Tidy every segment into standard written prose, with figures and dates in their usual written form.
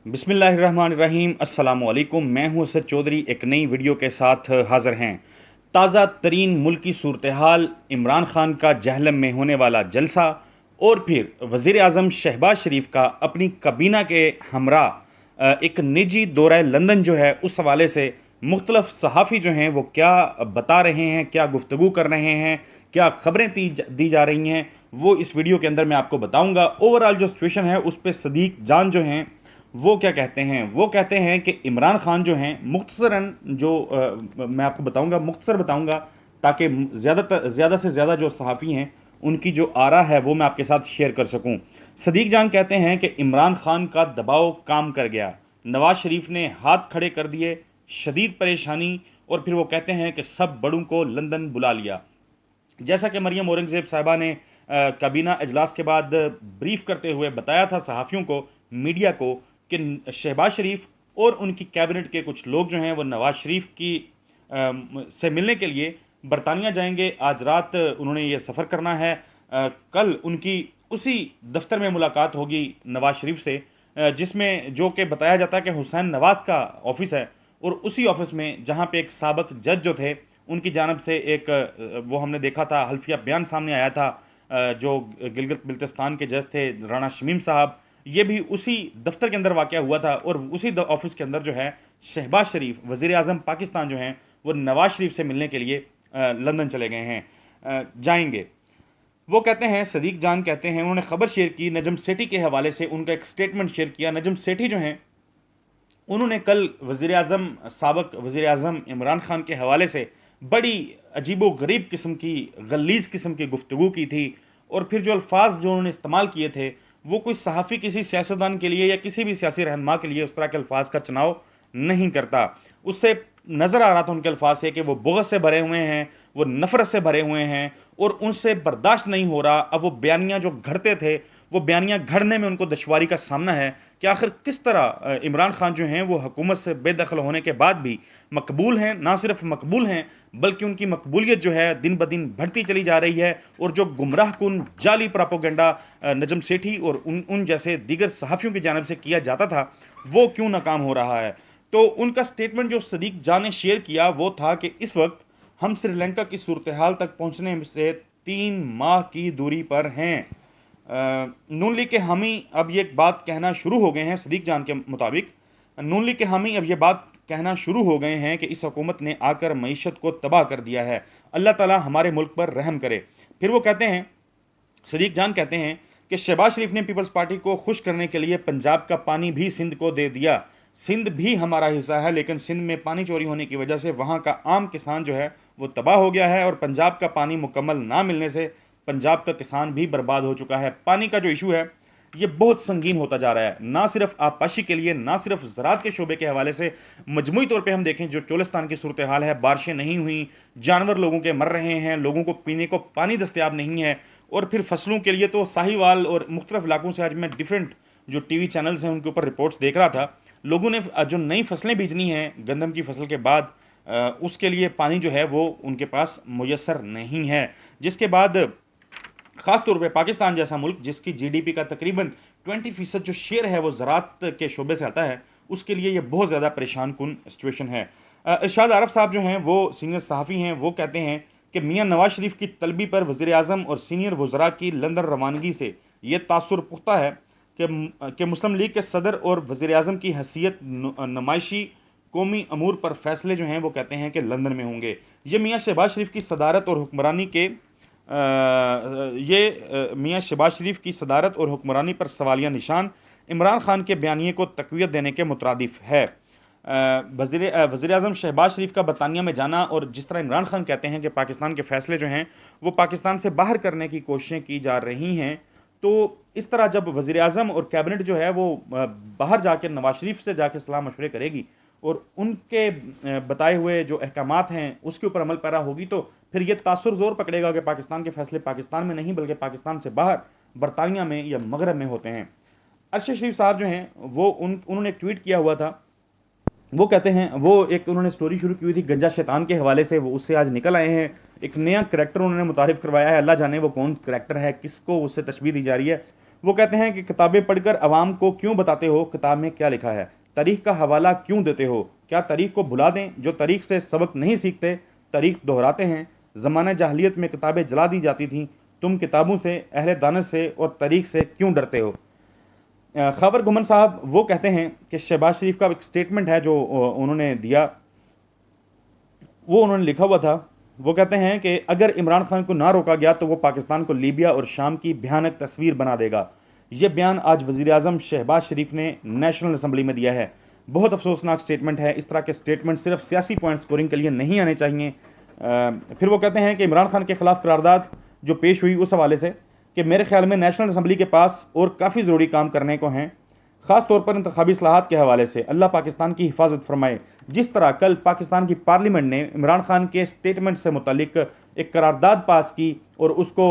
बिस्मिल्लाहिर्रहमानिर्रहीम अस्सलामुअलैकुम। मैं हूं असद चौधरी, एक नई वीडियो के साथ हाज़िर हैं। ताज़ा तरीन मुल्की सूरत हाल, इमरान खान का जहलम में होने वाला जलसा और फिर वज़ीर आज़म शहबाज शरीफ का अपनी काबीना के हमरा एक निजी दौरा लंदन जो है उस हवाले से मुख्तलफ सहाफ़ी जो हैं वो क्या बता रहे हैं, क्या गुफ्तगू कर रहे हैं, क्या ख़बरें दी जा रही हैं, वो इस वीडियो के अंदर मैं आपको बताऊंगा। ओवरऑल जो सिचुएशन है उस पर सदीक जान जो हैं वो क्या कहते हैं। वो कहते हैं कि इमरान खान जो हैं मुख्तसरन जो मैं आपको बताऊंगा, मुख्तसर बताऊंगा ताकि ज़्यादा से ज़्यादा जो सहाफ़ी हैं उनकी जो आरा है वो मैं आपके साथ शेयर कर सकूं। सदीक जान कहते हैं कि इमरान खान का दबाव काम कर गया, नवाज शरीफ ने हाथ खड़े कर दिए, शदीद परेशानी, और फिर वो कहते हैं कि सब बड़ों को लंदन बुला लिया। जैसा कि मरियम औरंगज़ेब साहिबा ने काबीना अजलास के बाद ब्रीफ करते हुए बताया था सहाफ़ियों को, मीडिया को, कि शहबाज शरीफ और उनकी कैबिनेट के कुछ लोग जो हैं वो नवाज शरीफ की से मिलने के लिए बरतानिया जाएंगे। आज रात उन्होंने ये सफ़र करना है। कल उनकी उसी दफ्तर में मुलाकात होगी नवाज शरीफ से, जिसमें जो कि बताया जाता है कि हुसैन नवाज का ऑफिस है, और उसी ऑफिस में जहाँ पे एक साबिक जज जो थे उनकी जानब से एक वो हमने देखा था हल्फिया बयान सामने आया था, जो गिलगित बिल्तिस्तान के जज थे राना शमीम साहब, ये भी उसी दफ्तर के अंदर वाक़या हुआ था। और उसी ऑफिस के अंदर जो है शहबाज शरीफ वज़ीर आज़म पाकिस्तान जो हैं वो नवाज शरीफ से मिलने के लिए लंदन चले गए हैं, जाएंगे। वो कहते हैं, सदीक जान कहते हैं, उन्होंने खबर शेयर की नजम सेठी के हवाले से, उनका एक स्टेटमेंट शेयर किया। नजम सेठी जो हैं उन्होंने कल वज़ीर आज़म, साबिक़ वज़ीर आज़म इमरान खान के हवाले से बड़ी अजीबो गरीब किस्म की, गलीज़ किस्म की गुफ्तगू की थी, और फिर जो अल्फाज जो उन्होंने इस्तेमाल किए थे वो कोई सहाफ़ी किसी सियासतदान के लिए या किसी भी सियासी रहनुमा के लिए उस तरह के अल्फाज का चुनाव नहीं करता। उससे नज़र आ रहा था उनके अल्फाज से कि वो बुग़्ज़ से भरे हुए हैं, वो नफ़रत से भरे हुए हैं, और उनसे बर्दाश्त नहीं हो रहा। अब वो बयानियाँ जो घड़ते थे वो बयानियाँ घड़ने में उनको दुश्वारी का सामना है कि आखिर किस तरह इमरान खान जो हैं वो हुकूमत से बेदखल होने के बाद भी मकबूल हैं। ना सिर्फ मकबूल हैं बल्कि उनकी मकबूलियत जो है दिन ब दिन बढ़ती चली जा रही है, और जो गुमराह कुन जाली प्रोपेगेंडा नजम सेठी और उन जैसे दीगर सहाफ़ियों की जानिब से किया जाता था वो क्यों नाकाम हो रहा है। तो उनका स्टेटमेंट जो सदीक जान ने शेयर किया वो था कि इस वक्त हम श्रीलंका की सूरत हाल तक पहुँचने से 3 माह की दूरी पर हैं। नून लीग के हामी अब ये बात कहना शुरू हो गए हैं, सदीक जान के मुताबिक नून लीग के हामी अब ये बात कहना शुरू हो गए हैं कि इस हुकूमत ने आकर मईशत को तबाह कर दिया है, अल्लाह ताला हमारे मुल्क पर रहम करे। फिर वो कहते हैं, सदीक जान कहते हैं कि शहबाज शरीफ ने पीपल्स पार्टी को खुश करने के लिए पंजाब का पानी भी सिंध को दे दिया। सिंध भी हमारा हिस्सा है, लेकिन सिंध में पानी चोरी होने की वजह से वहाँ का आम किसान जो है वो तबाह हो गया है, और पंजाब का पानी मुकम्मल ना मिलने से पंजाब का किसान भी बर्बाद हो चुका है। पानी का जो इशू है ये बहुत संगीन होता जा रहा है, ना सिर्फ आबपाशी के लिए, ना सिर्फ ज़राअत के शोबे के हवाले से, मजमूई तौर पे हम देखें जो चोलिस्तान की सूरत हाल है, बारिशें नहीं हुई, जानवर लोगों के मर रहे हैं, लोगों को पीने को पानी दस्तयाब नहीं है, और फिर फसलों के लिए तो साहिवाल और मुख्तलिफ इलाकों से आज मैं डिफरेंट जो टीवी चैनल्स हैं उनके ऊपर रिपोर्ट्स देख रहा था, लोगों ने जो नई फसलें बीजनी हैं गंदम की फसल के बाद, उसके लिए पानी जो है वो उनके पास मुयसर नहीं है, जिसके बाद ख़ास तौर पे पाकिस्तान जैसा मुल्क जिसकी जीडीपी का तकरीबन 20% जो शेयर है वो ज़राअत के शोबे से आता है, उसके लिए ये बहुत ज़्यादा परेशान कुन सिचुएशन है। इरशाद आरफ साहब जो हैं वो सीनियर सहाफ़ी हैं, वो कहते हैं कि मियाँ नवाज शरीफ की तलबी पर वज़ीर आज़म और सीनियर वज़रा की लंदन रवानगी से ये तासुर पुख्ता है कि मुस्लिम लीग के सदर और वज़ीर आज़म की हैसियत नुमाइशी कौमी अमूर पर फैसले जो हैं वो कहते हैं कि लंदन में होंगे। ये मियाँ शहबाज शरीफ की सदारत और हुक्मरानी के मियाँ शहबाज शरीफ की सदारत और हुक्मरानी पर सवालिया निशान, इमरान खान के बयानिए को तक़वियत देने के मुतरादिफ है। वज़ीर आज़म शहबाज शरीफ का बरतानिया में जाना, और जिस तरह इमरान खान कहते हैं कि पाकिस्तान के फ़ैसले जो हैं वो पाकिस्तान से बाहर करने की कोशिशें की जा रही हैं, तो इस तरह जब वज़ीर आज़म और कैबिनेट जो है वो बाहर जाकर नवाज शरीफ से जाकर सलाह मशवरे करेगी और उनके बताए हुए जो अहकामात हैं उसके ऊपर अमल पैरा होगी, तो फिर ये तासुर ज़ोर पकड़ेगा कि पाकिस्तान के फ़ैसले पाकिस्तान में नहीं बल्कि पाकिस्तान से बाहर बरतानिया में या मगरब में होते हैं। अरशद शरीफ साहब जो हैं वो उन्होंने एक ट्वीट किया हुआ था, वो कहते हैं, वो एक उन्होंने स्टोरी शुरू की हुई थी गंजा शैतान के हवाले से, वो उससे आज निकल आए हैं। एक नया करैक्टर उन्होंने मुतारिफ करवाया है, अल्लाह जाने वो कौन करैक्टर है, किसको उससे तशबीह दी जा रही है। वो कहते हैं कि किताबें पढ़कर अवाम को क्यों बताते हो किताब में क्या लिखा है, तारीख का हवाला क्यों देते हो, क्या तारीख को भुला दें? जो तारीख से सबक नहीं सीखते तारीख दोहराते हैं। ज़माना जाहलियत में किताबें जला दी जाती थीं, तुम किताबों से, अहले दानश से और तारीख से क्यों डरते हो? खबर गुमन साहब वो कहते हैं कि शहबाज शरीफ का एक स्टेटमेंट है जो उन्होंने दिया, वो उन्होंने लिखा हुआ था। वो कहते हैं कि अगर इमरान खान को ना रोका गया तो वो पाकिस्तान को लीबिया और शाम की भयानक तस्वीर बना देगा। ये बयान आज वज़ीर आज़म शहबाज शरीफ ने नेशनल असम्बली में दिया है। बहुत अफसोसनाक स्टेटमेंट है। इस तरह के स्टेटमेंट सिर्फ सियासी पॉइंट स्कोरिंग के लिए नहीं आने चाहिए। फिर वो कहते हैं कि इमरान खान के खिलाफ करारदाद जो पेश हुई उस हवाले से कि मेरे ख्याल में नेशनल असम्बली के पास और काफ़ी ज़रूरी काम करने को हैं, ख़ास तौर पर इंतखाबी इस्लाहात के हवाले से। अल्लाह पाकिस्तान की हिफाजत फरमाए। जिस तरह कल पाकिस्तान की पार्लियामेंट ने इमरान खान के स्टेटमेंट से मुतालिक एक करारदाद पास की और उसको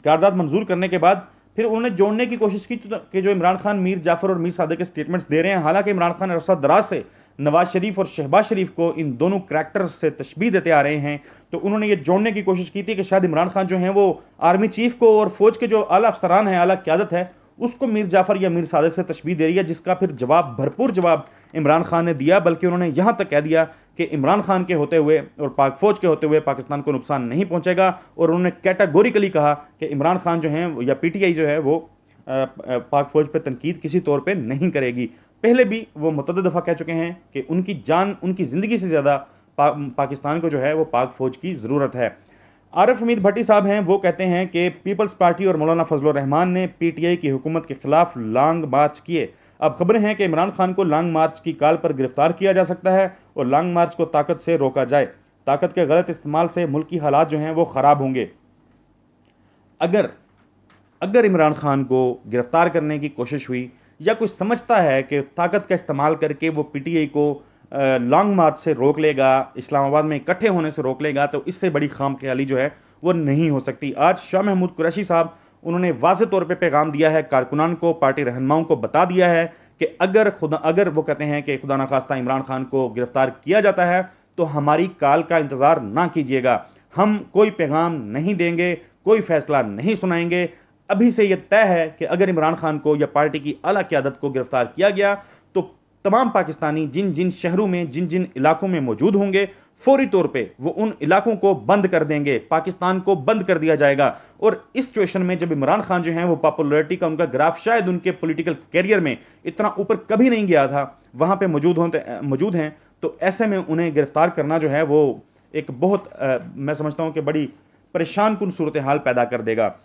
करारदाद मंजूर करने के बाद फिर उन्होंने जोड़ने की कोशिश की कि जो इमरान खान मीर जाफर और मीर सादिक के स्टेटमेंट्स दे रहे हैं, हालांकि इमरान खान अरसा दराज से नवाज शरीफ और शहबाज शरीफ को इन दोनों करैक्टर्स से तशबीह देते आ रहे हैं, तो उन्होंने ये जोड़ने की कोशिश की थी कि शायद इमरान खान जो हैं वो आर्मी चीफ को और फौज के जो आला अफसरान हैं, आला क़यादत है, उसको मीर जाफर या मीर सादिक से तशबीह दे रही है, जिसका फिर जवाब, भरपूर जवाब इमरान खान ने दिया। बल्कि उन्होंने यहाँ तक कह दिया कि इमरान खान के होते हुए और पाक फौज के होते हुए पाकिस्तान को नुकसान नहीं पहुँचेगा। और उन्होंने कैटेगोरिकली कहा कि इमरान खान जो हैं या PTI जो है वो पाक फौज पर तनकीद किसी तौर पर नहीं करेगी। पहले भी वो मुतअद्दिद दफ़ा कह चुके हैं कि उनकी जान, उनकी ज़िंदगी से ज़्यादा पाकिस्तान को जो है वो पाक फौज की ज़रूरत है। आरिफ हमीद भट्टी साहब हैं, वो कहते हैं कि पीपल्स पार्टी और मौलाना फजलुर रहमान ने PTI की हुकूमत के खिलाफ लॉन्ग मार्च किए। अब खबरें हैं कि इमरान खान को लॉन्ग मार्च की काल पर गिरफ्तार किया जा सकता है और लॉन्ग मार्च को ताकत से रोका जाए। ताकत के गलत इस्तेमाल से मुल्की हालात जो हैं वो ख़राब होंगे। अगर इमरान खान को गिरफ्तार करने की कोशिश हुई या कोई समझता है कि ताकत का इस्तेमाल करके वो PTI को लॉन्ग मार्च से रोक लेगा, इस्लामाबाद में इकट्ठे होने से रोक लेगा, तो इससे बड़ी खाम ख्याली जो है वो नहीं हो सकती। आज शाह महमूद कुरैशी साहब उन्होंने वाज़ेह तौर पे पैगाम दिया है, कारकुनान को, पार्टी रहनुमाओं को बता दिया है कि अगर वो कहते हैं कि खुदा न खास्ता इमरान खान को गिरफ्तार किया जाता है तो हमारी काल का इंतज़ार ना कीजिएगा। हम कोई पैगाम नहीं देंगे, कोई फैसला नहीं सुनाएंगे। अभी से यह तय है कि अगर इमरान खान को या पार्टी की आला क़यादत को गिरफ्तार किया गया तो तमाम पाकिस्तानी जिन जिन शहरों में, जिन जिन इलाकों में मौजूद होंगे, फौरी तौर पे वो उन इलाकों को बंद कर देंगे, पाकिस्तान को बंद कर दिया जाएगा। और इस सिचुएशन में जब इमरान खान जो हैं वो पॉपुलैरिटी का उनका ग्राफ शायद उनके पॉलिटिकल कैरियर में इतना ऊपर कभी नहीं गया था, वहाँ पे मौजूद हैं, तो ऐसे में उन्हें गिरफ्तार करना जो है वो एक बहुत मैं समझता हूँ कि बड़ी परेशान कुन सूरत हाल पैदा कर देगा।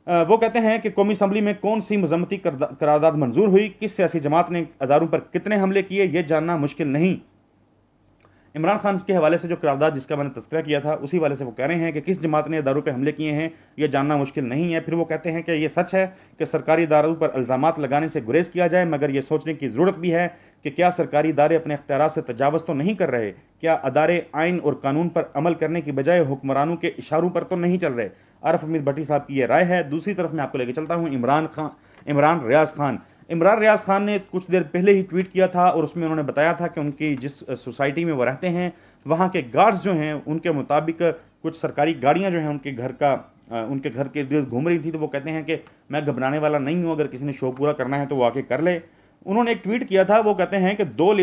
वो कहते हैं कि कौमी असम्बली में कौन सी मजम्मती करारदाद मंजूर हुई, किस सियासी जमात ने अदारों पर कितने हमले किए, यह जानना मुश्किल नहीं। इमरान खान के हवाले से जो करारदाद जिसका मैंने तस्करा किया था उसी वाले से वो कह रहे हैं कि किस जमात ने अदारों पर हमले किए हैं यह जानना मुश्किल नहीं है। फिर वो कहते हैं कि यह सच है कि सरकारी इदारों पर इल्ज़ामात लगाने से गुरेज किया जाए, मगर यह सोचने की ज़रूरत भी है कि क्या सरकारी इदारे अपने इख्तियारात से तजावज़ तो नहीं कर रहे, क्या अदारे आइन और कानून पर अमल करने की बजाय हुक्मरानों के इशारों पर तो नहीं चल रहे। आरिफ हमीद भट्टी साहब की यह राय है। दूसरी तरफ मैं आपको लेकर चलता हूँ इमरान रियाज खान ने कुछ देर पहले ही ट्वीट किया था और उसमें उन्होंने बताया था कि उनकी जिस सोसाइटी में वो रहते हैं वहाँ के गार्ड्स जो हैं उनके मुताबिक कुछ सरकारी गाड़ियाँ जो हैं उनके घर के इर्द घूम रही थी। तो वो कहते हैं कि मैं घबराने वाला नहीं हूँ, अगर किसी ने शो पूरा करना है तो वो आके कर ले। उन्होंने एक ट्वीट किया था, वो कहते हैं कि दो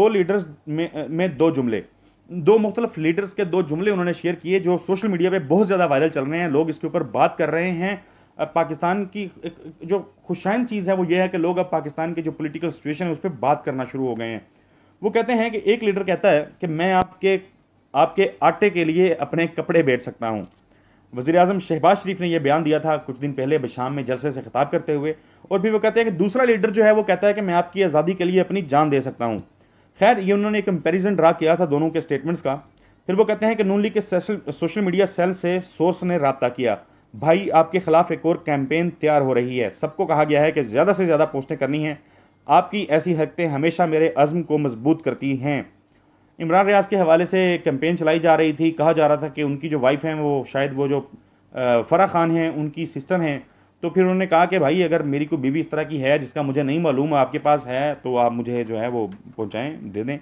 लीडर्स में दो मुख्तलिफ लीडर्स के दो जुमले उन्होंने शेयर किए जो सोशल मीडिया पे बहुत ज़्यादा वायरल चल रहे हैं। लोग इसके ऊपर बात कर रहे हैं। पाकिस्तान की एक जो खुशाइन चीज़ है वो ये है कि लोग अब पाकिस्तान की जो पॉलिटिकल सिचुएशन है उस पर बात करना शुरू हो गए हैं। वो कहते हैं कि एक लीडर कहता है कि मैं आपके आटे के लिए अपने कपड़े बेच सकता हूँ। वज़ीर आज़म शहबाज शरीफ ने यह बयान दिया था कुछ दिन पहले शाम में जलसे से खिताब करते हुए। और फिर वो कहते हैं कि दूसरा लीडर जो है वो कहता है कि मैं आपकी आज़ादी के लिए अपनी जान दे सकता हूँ। खैर, ये उन्होंने एक कंपैरिजन ड्रा किया था दोनों के स्टेटमेंट्स का। फिर वो कहते हैं कि नून लीग के सोशल मीडिया सेल से सोर्स ने राब्ता किया, भाई आपके खिलाफ एक और कैंपेन तैयार हो रही है। सबको कहा गया है कि ज़्यादा से ज़्यादा पोस्टें करनी हैं, आपकी ऐसी हरकतें हमेशा मेरे अज़्म को मजबूत करती हैं। इमरान रियाज के हवाले से कैंपेन चलाई जा रही थी। कहा जा रहा था कि उनकी जो वाइफ हैं वो शायद वो जो फ़रा खान हैं उनकी सिस्टर हैं। तो फिर उन्होंने कहा कि भाई अगर मेरी कोई बीवी इस तरह की है जिसका मुझे नहीं मालूम, आपके पास है तो आप मुझे जो है वो पहुँचाएँ, दे दें।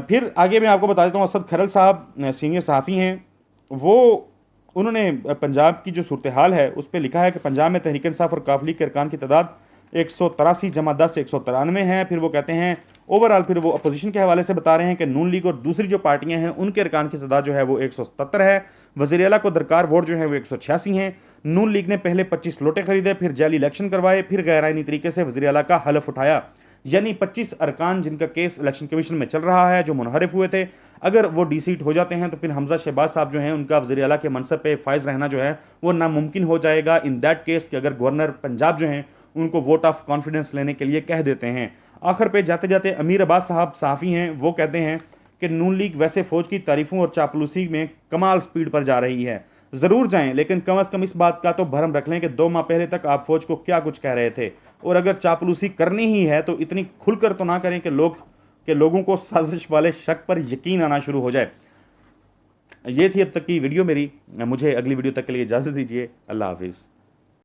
फिर आगे मैं आपको बता देता हूँ, असद खरल साहब सीनियर सहाफ़ी हैं, वो उन्होंने पंजाब की जो सूरत हाल है उस पर लिखा है कि पंजाब में तहरीक इंसाफ और काफ लीग के अरकान की तादाद 183 जमा 10 193 है। फिर वो कहते हैं ओवरऑल, फिर वो अपोजिशन के हवाले से बता रहे हैं कि नून लीग और दूसरी जो पार्टियां हैं उनके अरकान की तादाद जो है वो 177 है। वज़ीर आला को दरकार वोट जो है वो 186 हैं। नून लीग ने पहले 25 लोटे खरीदे, फिर जाली इलेक्शन करवाए, फिर गैर आईनी तरीके से वज़ीर आला का हलफ उठाया। यानी 25 अरकान जिनका केस इलेक्शन कमीशन में चल रहा है, जो मुनहरिफ हुए थे, अगर वो डीसीट हो जाते हैं तो फिर हमजा शहबाज साहब जो हैं उनका वज़ीर आला के मनसब पे फाइज रहना जो है वो नामुमकिन हो जाएगा। इन दैट केस कि अगर गवर्नर पंजाब जो हैं उनको वोट ऑफ कॉन्फिडेंस लेने के लिए कह देते हैं। आखिर पे जाते जाते अमीर अब्बास साहब सहाफ़ी हैं, वो कहते हैं कि नून लीग वैसे फौज की तारीफों और चापलूसी में कमाल स्पीड पर जा रही है। ज़रूर जाएं, लेकिन कम अज़ कम इस बात का तो भरम रख लें कि 2 माह पहले तक आप फौज को क्या कुछ कह रहे थे, और अगर चापलूसी करनी ही है तो इतनी खुलकर तो ना करें कि लोगों को साजिश वाले शक पर यकीन आना शुरू हो जाए। ये थी अब तक की वीडियो मेरी। मुझे अगली वीडियो तक के लिए इजाज़त दीजिए। अल्लाह हाफिज़।